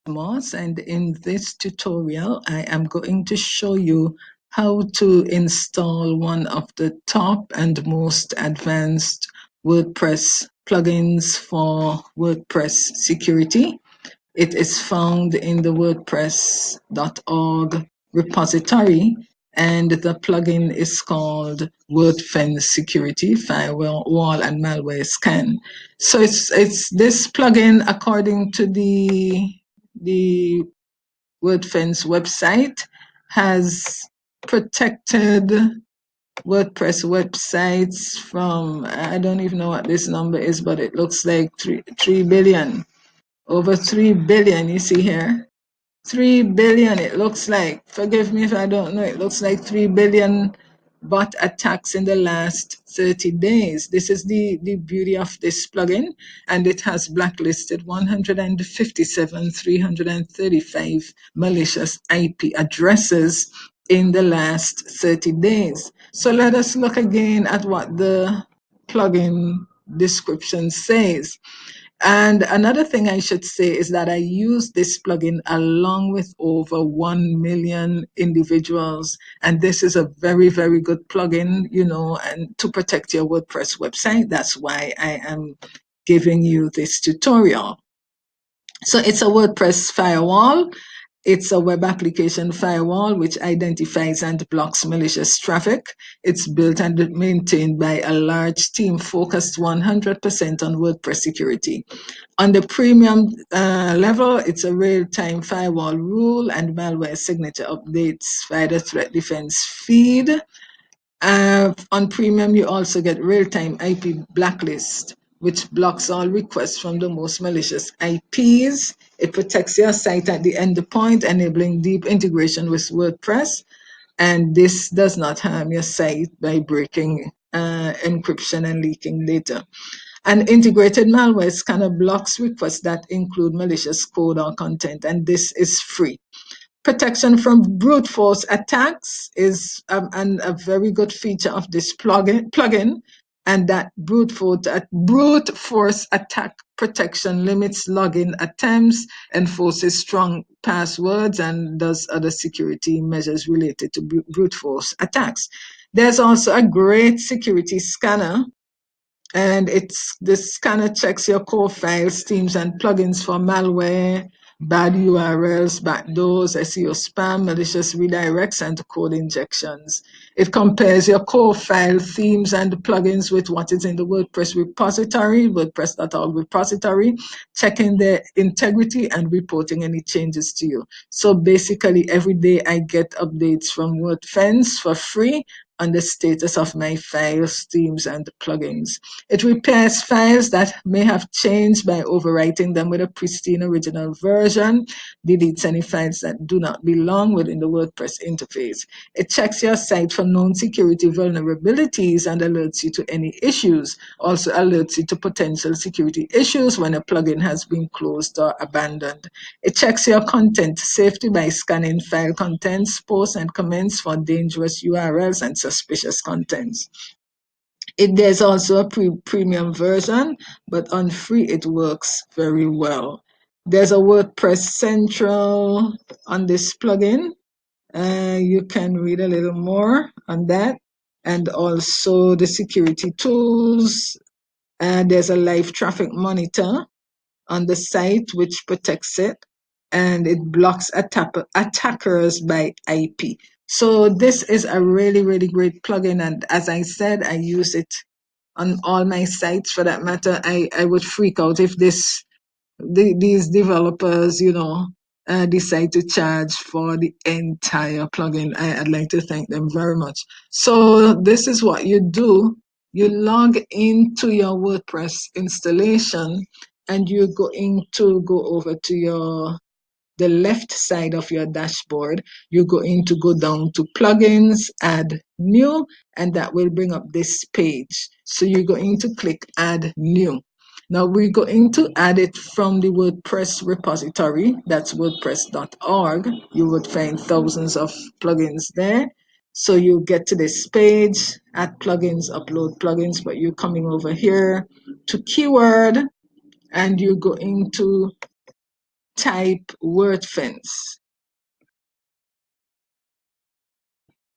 Moss, and in this tutorial I am going to show you how to install one of the top and most advanced WordPress plugins for WordPress security. It is found in the WordPress.org repository, and the plugin is called WordFence Security Firewall and Malware Scan. So it's this plugin, according to the WordFence website, has protected WordPress websites from, I don't even know what this number is, but it looks like 3 billion. Over 3 billion, you see here. 3 billion, it looks like. Forgive me if I don't know. It looks like 3 billion bot attacks in the last 30 days. This is the beauty of this plugin, and it has blacklisted 157,335 malicious IP addresses in the last 30 days. So let us look again at what the plugin description says. And another thing I should say is that I use this plugin along with over 1 million individuals. And this is a very, very good plugin, and to protect your WordPress website. That's why I am giving you this tutorial. So it's a WordPress firewall. It's a web application firewall which identifies and blocks malicious traffic. It's built and maintained by a large team focused 100% on WordPress security. On the premium level, it's a real-time firewall rule and malware signature updates via the threat defense feed. On premium, you also get real-time IP blacklist, which blocks all requests from the most malicious IPs. It protects your site at the endpoint, enabling deep integration with WordPress. And this does not harm your site by breaking encryption and leaking data. An integrated malware scanner blocks requests that include malicious code or content, and this is free. Protection from brute force attacks is a very good feature of this plugin, and that brute force attack protection limits login attempts, enforces strong passwords, and does other security measures related to brute force attacks. There's also a great security scanner, and the scanner checks your core files, themes, and plugins for malware, bad URLs, backdoors, SEO spam, malicious redirects, and code injections. It compares your core file, themes, and plugins with what is in the WordPress repository, WordPress.org repository, checking their integrity and reporting any changes to you. So basically, every day I get updates from WordFence for free on the status of my files, themes, and plugins. It repairs files that may have changed by overwriting them with a pristine original version, deletes any files that do not belong within the WordPress interface. It checks your site for known security vulnerabilities and alerts you to any issues, also alerts you to potential security issues when a plugin has been closed or abandoned. It checks your content safety by scanning file contents, posts, and comments for dangerous URLs and suspicious contents. There's also a premium version, but on free it works very well. There's a WordPress Central on this plugin. You can read a little more on that, and also the security tools. There's a live traffic monitor on the site which protects it, and it blocks attackers by IP. So this is a really, really great plugin, and as I said, I use it on all my sites. For that matter, I would freak out if these developers, decide to charge for the entire plugin. I'd like to thank them very much. So this is what you do. You log into your WordPress installation, and you're going to go over to the left side of your dashboard. You're going to go down to plugins, add new, and that will bring up this page. So you're going to click add new. Now we're going to add it from the WordPress repository. That's wordpress.org. You would find thousands of plugins there. So you get to this page, add plugins, upload plugins, but you're coming over here to keyword, and you're going to type WordFence.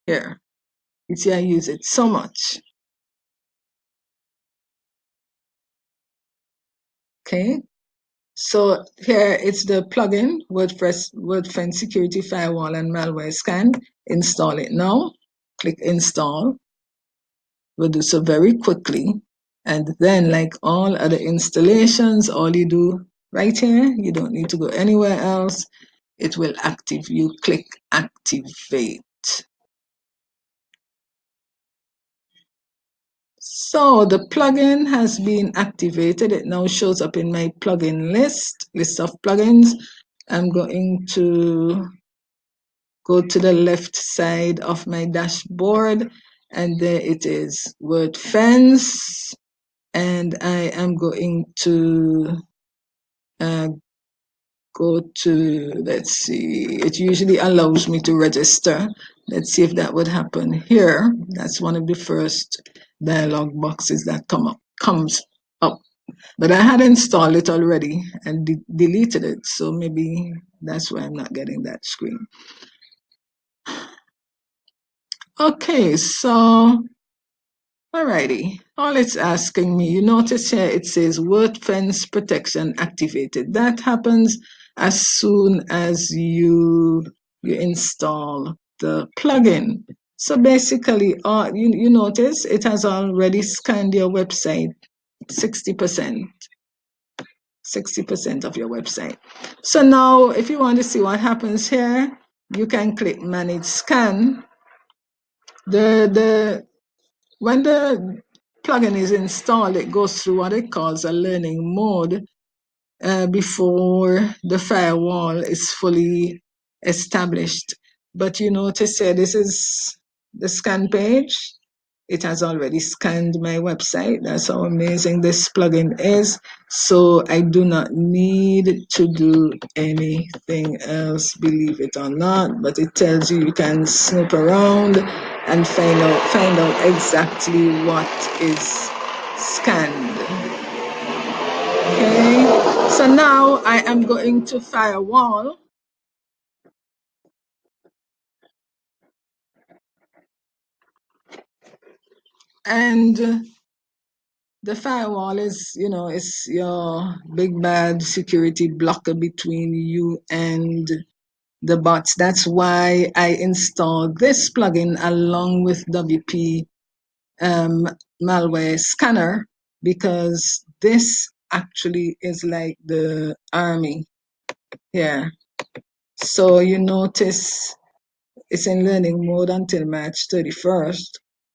Here, you see I use it so much. Okay, so here it's the plugin, WordFence Security Firewall and Malware Scan. Install it now. Click install. We'll do so very quickly. And then like all other installations, all you do right here, you don't need to go anywhere else. It will active. You click activate. So the plugin has been activated. It now shows up in my plugin list of plugins. I'm going to go to the left side of my dashboard, and there it is, WordFence. And I am going to go to, let's see, it usually allows me to register. Let's see if that would happen here. That's one of the first dialog boxes that comes up. But I had installed it already and deleted it, so maybe that's why I'm not getting that screen. Okay, so alrighty, all it's asking me, you notice here it says WordFence protection activated. That happens as soon as you install the plugin. So basically, you notice it has already scanned your website 60%. 60% of your website. So now if you want to see what happens here, you can click manage scan. When the plugin is installed, it goes through what it calls a learning mode before the firewall is fully established. But you notice here, this is the scan page. It has already scanned my website. That's how amazing this plugin is. So I do not need to do anything else, believe it or not. But it tells you you can snoop around and find out exactly what is scanned. Okay, so now I am going to firewall. And the firewall is, is your big bad security blocker between you and the bots. That's why I installed this plugin along with WP malware scanner, because this actually is like the army here. So you notice it's in learning mode until March 31st,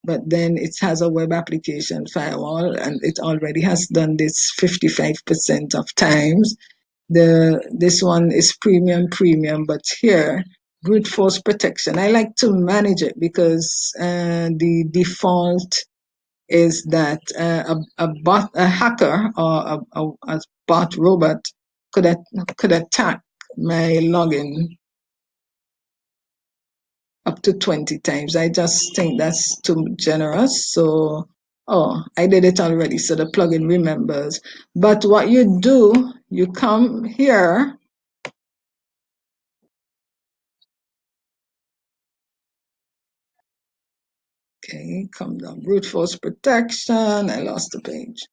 but then it has a web application firewall, and it already has done this 55% of times. This one is premium, but here, brute force protection. I like to manage it because the default is that a hacker or a bot robot could attack my login up to 20 times. I just think that's too generous. So, oh, I did it already. So the plugin remembers. But what you do, you come here. Okay, come down. Brute force protection. I lost the page.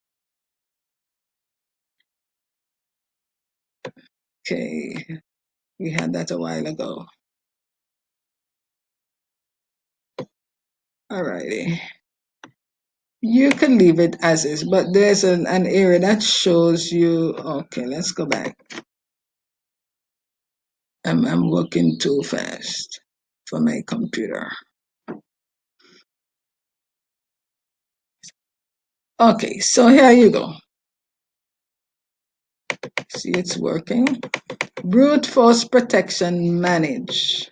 Okay, we had that a while ago. Alrighty. You can leave it as is, but there's an area that shows you. Okay, let's go back. I'm working too fast for my computer. Okay, so here you go. See, it's working. Brute force protection manage.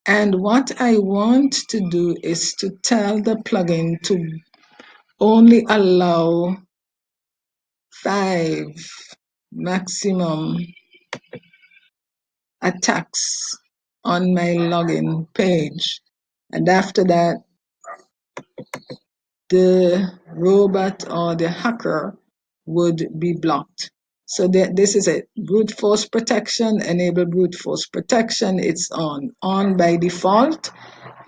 And what I want to do is to tell the plugin to only allow 5 maximum attacks on my login page. And after that, the robot or the hacker would be blocked. So this is it. Brute force protection, enable brute force protection. It's on by default.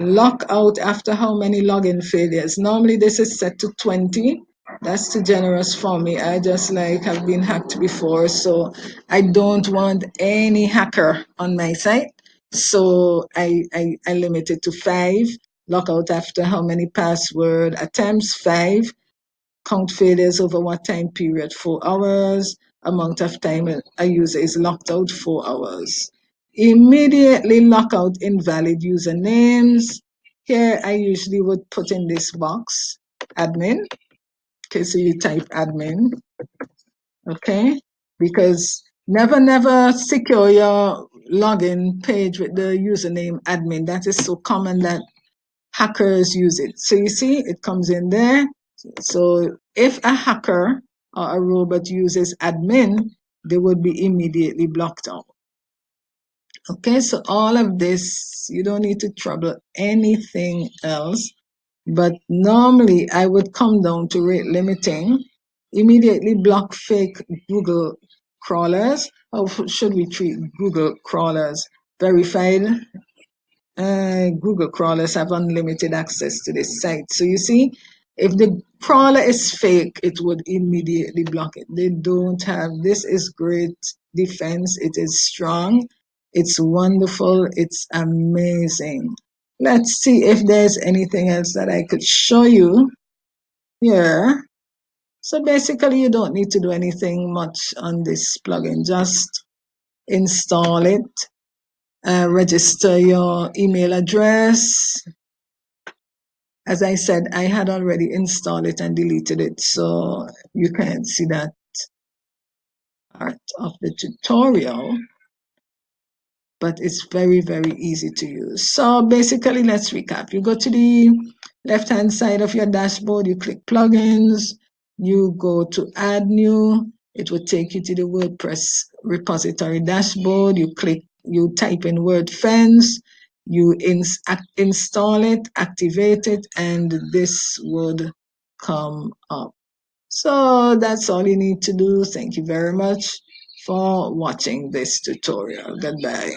Lock out after how many login failures? Normally this is set to 20. That's too generous for me. I just have been hacked before, so I don't want any hacker on my site. So I limit it to 5. Lock out after how many password attempts? 5. Count failures over what time period? 4 hours. Amount of time a user is locked out? 4 hours. Immediately lock out invalid usernames. Here I usually would put in this box, admin. Okay, so you type admin, okay? Because never secure your login page with the username admin. That is so common that hackers use it. So you see, it comes in there. So if a hacker or a robot uses admin, they would be immediately blocked out. Okay, so all of this, you don't need to trouble anything else. But normally I would come down to rate limiting, immediately block fake Google crawlers. How should we treat Google crawlers? Verified Google crawlers have unlimited access to this site. So you see, if the crawler is fake, it would immediately block it. They don't have, this is great defense. It is strong. It's wonderful. It's amazing. Let's see if there's anything else that I could show you here. So basically, you don't need to do anything much on this plugin. Just install it. Register your email address. As I said, I had already installed it and deleted it, so you can't see that part of the tutorial, but it's very easy to use. So basically, let's recap. You go to the left-hand side of your dashboard, you click plugins, you go to add new, it will take you to the WordPress repository dashboard, you type in WordFence, you install it, activate it, and this would come up. So that's all you need to do. Thank you very much for watching this tutorial. Goodbye.